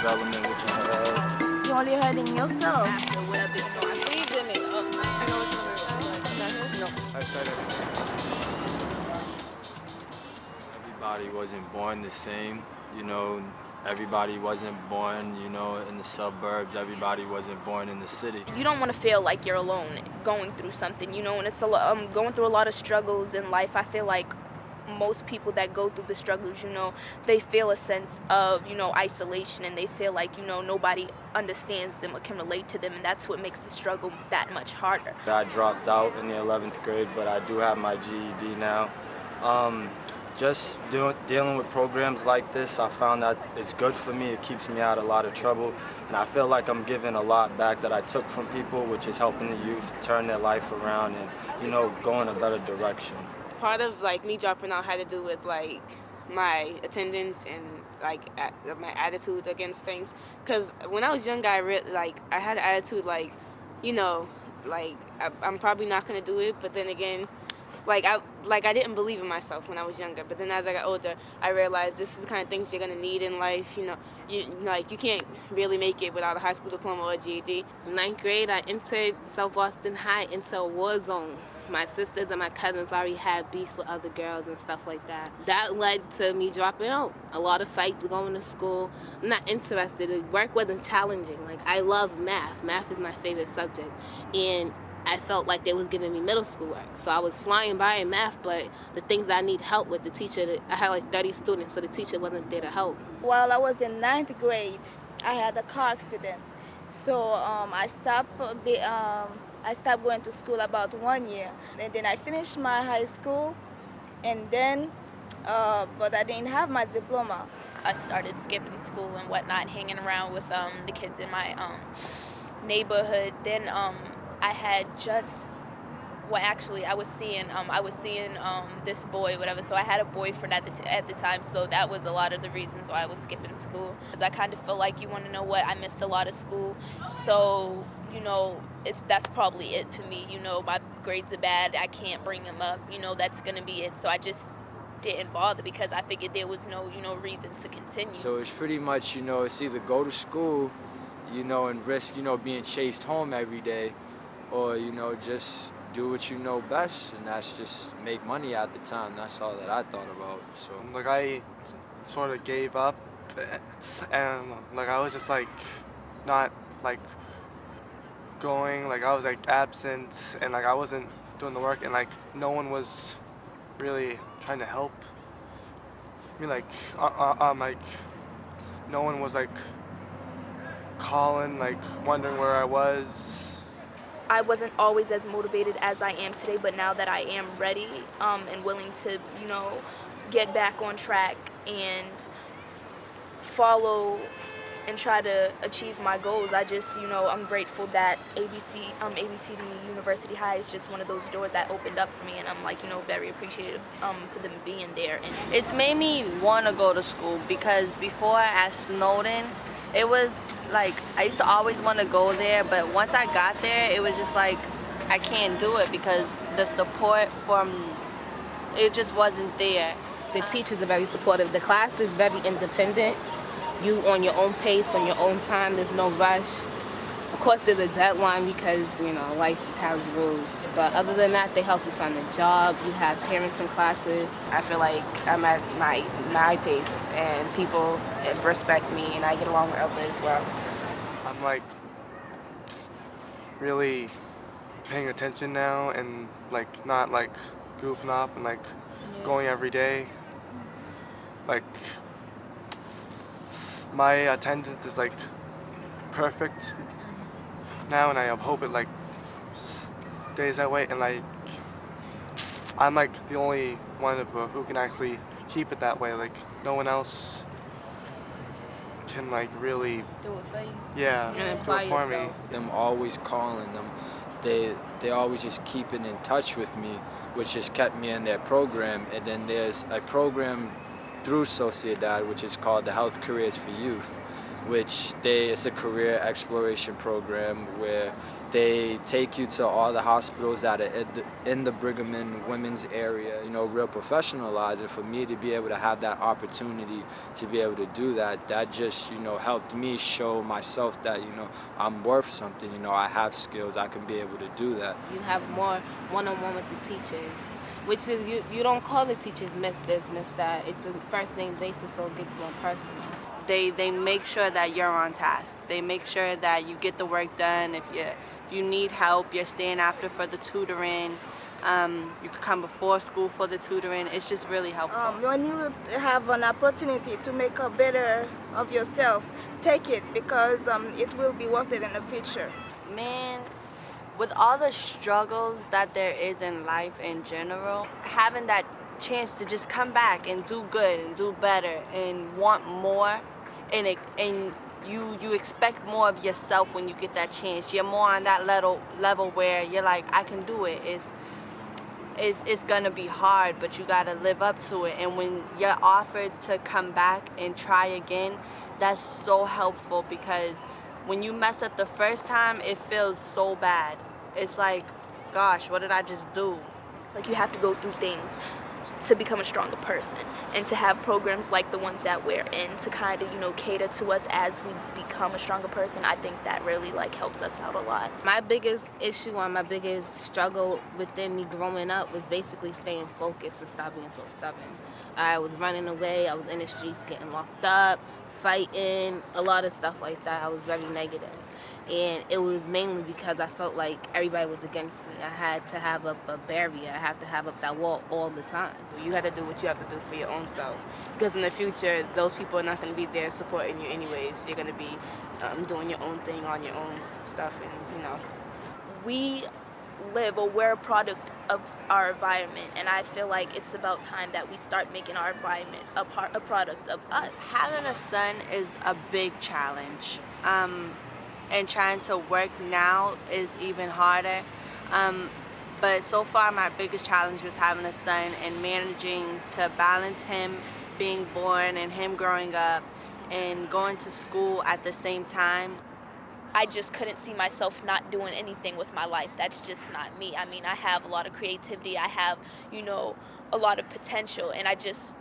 development, which is hard. You're only hurting yourself. After what I've been doing, I believe in it. I know it's no. Outside everybody wasn't born the same, you know. Everybody wasn't born, you know, in the suburbs. Everybody wasn't born in the city. You don't want to feel like you're alone going through something, you know, and it's going through a lot of struggles in life. I feel like most people that go through the struggles, you know, they feel a sense of, you know, isolation, and they feel like, you know, nobody understands them or can relate to them, and that's what makes the struggle that much harder. I dropped out in the 11th grade, but I do have my GED now. Just dealing with programs like this, I found that it's good for me. It keeps me out of a lot of trouble, and I feel like I'm giving a lot back that I took from people, which is helping the youth turn their life around and, you know, go in a better direction. Part of like me dropping out had to do with like my attendance and like my attitude against things. Cause when I was young, I had an attitude like, you know, like I'm probably not gonna do it, but then again, I didn't believe in myself when I was younger. But then as I got older, I realized this is the kind of things you're gonna need in life. You know, you can't really make it without a high school diploma or a GED. Ninth grade, I entered South Boston High into a war zone. My sisters and my cousins already had beef with other girls and stuff like that. That led to me dropping out. A lot of fights going to school. I'm not interested. Work wasn't challenging. Like, I love math. Math is my favorite subject. And I felt like they was giving me middle school work. So I was flying by in math, but the things I need help with, the teacher, I had like 30 students, so the teacher wasn't there to help. While I was in 9th grade, I had a car accident. So I stopped going to school about 1 year. And then I finished my high school, and then, but I didn't have my diploma. I started skipping school and whatnot, hanging around with the kids in my neighborhood. Then I had just, well, actually, I was seeing this boy, whatever. So I had a boyfriend at the time. So that was a lot of the reasons why I was skipping school. Because I kind of feel like, you want to know what, I missed a lot of school. So, you know, that's probably it for me. You know, my grades are bad. I can't bring them up. You know, that's gonna be it. So I just didn't bother because I figured there was no, you know, reason to continue. So it's pretty much, you know, it's either go to school, you know, and risk, you know, being chased home every day, or, you know, just do what you know best, and that's just make money at the time. That's all that I thought about. So like, I sort of gave up, and like I was just like not like going, like I was like absent, and like I wasn't doing the work, and like no one was really trying to help me, like like no one was like calling, like wondering where I was. I wasn't always as motivated as I am today, but now that I am ready and willing to, you know, get back on track and follow and try to achieve my goals, I just, you know, I'm grateful that ABCD University High is just one of those doors that opened up for me, and I'm like, you know, very appreciative for them being there. And it's made me want to go to school, because before at Snowden, it was like I used to always want to go there, but once I got there, it was just like I can't do it because the support from it just wasn't there. The teachers are very supportive. The class is very independent. You on your own pace, on your own time. There's no rush. Of course, there's a deadline because, you know, life has rules. But other than that, they help you find a job. You have parents in classes. I feel like I'm at my pace, and people respect me, and I get along with others well. I'm like really paying attention now, and like not like goofing off, and like going every day. Like my attendance is like perfect now, and I hope it like stays that way, and like I'm like the only one who can actually keep it that way. Like no one else can like really do it for you. Yeah, do it for me. Them always calling them, they always just keeping in touch with me, which just kept me in their program. And then there's a program through Sociedad, which is called the Health Careers for Youth, it's a career exploration program where they take you to all the hospitals that are in the Brigham and women's area, real professionalized. And for me to be able to have that opportunity to be able to do that, that just, helped me show myself that, I'm worth something. I have skills, I can be able to do that. You have more one-on-one with the teachers, which is, you don't call the teachers miss this, miss that. It's a first-name basis, so it gets more personal. They make sure that you're on task. They make sure that you get the work done. If you need help, you're staying after for the tutoring. You could come before school for the tutoring. It's just really helpful. When you have an opportunity to make a better of yourself, take it, because it will be worth it in the future. Man, with all the struggles that there is in life in general, having that chance to just come back and do good and do better and want more, and you expect more of yourself when you get that chance. You're more on that level where you're like, I can do it. It's gonna be hard, but you gotta live up to it. And when you're offered to come back and try again, that's so helpful, because when you mess up the first time, it feels so bad. It's like, gosh, what did I just do? Like, you have to go through things to become a stronger person, and to have programs like the ones that we're in to kind of, cater to us as we become a stronger person. I think that really helps us out a lot. My biggest issue or my biggest struggle within me growing up was basically staying focused and stop being so stubborn. I was running away, I was in the streets getting locked up, fighting, a lot of stuff like that. I was very negative. And it was mainly because I felt like everybody was against me. I had to have up a barrier. I had to have up that wall all the time. You had to do what you have to do for your own self. Because in the future, those people are not going to be there supporting you anyways. You're going to be doing your own thing on your own stuff. And, We live, or we're a product of our environment, and I feel like it's about time that we start making our environment a product of us. Having a son is a big challenge. And trying to work now is even harder. But so far, my biggest challenge was having a son and managing to balance him being born and him growing up and going to school at the same time. I just couldn't see myself not doing anything with my life. That's just not me. I mean, I have a lot of creativity. I have, a lot of potential, and I just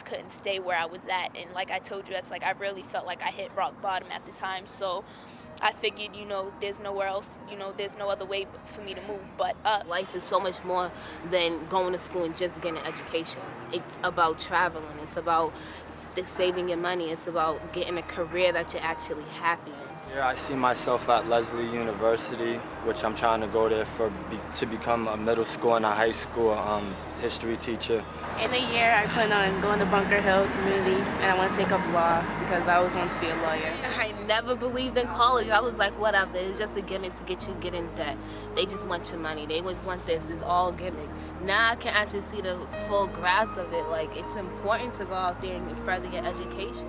couldn't stay where I was at. And like I told you, that's I really felt like I hit rock bottom at the time. So I figured, there's nowhere else, there's no other way for me to move but up. Life is so much more than going to school and just getting an education. It's about traveling. It's about saving your money. It's about getting a career that you're actually happy in. Yeah, I see myself at Leslie University, which I'm trying to go there to become a middle school and a high school history teacher. in a year, I plan on going to Bunker Hill Community, and I want to take up law because I always wanted to be a lawyer. I never believed in college. I was like, whatever, it's just a gimmick to get in debt. They just want your money. They always want this. It's all gimmick. Now I can actually see the full grasp of it. Like, it's important to go out there and further your education.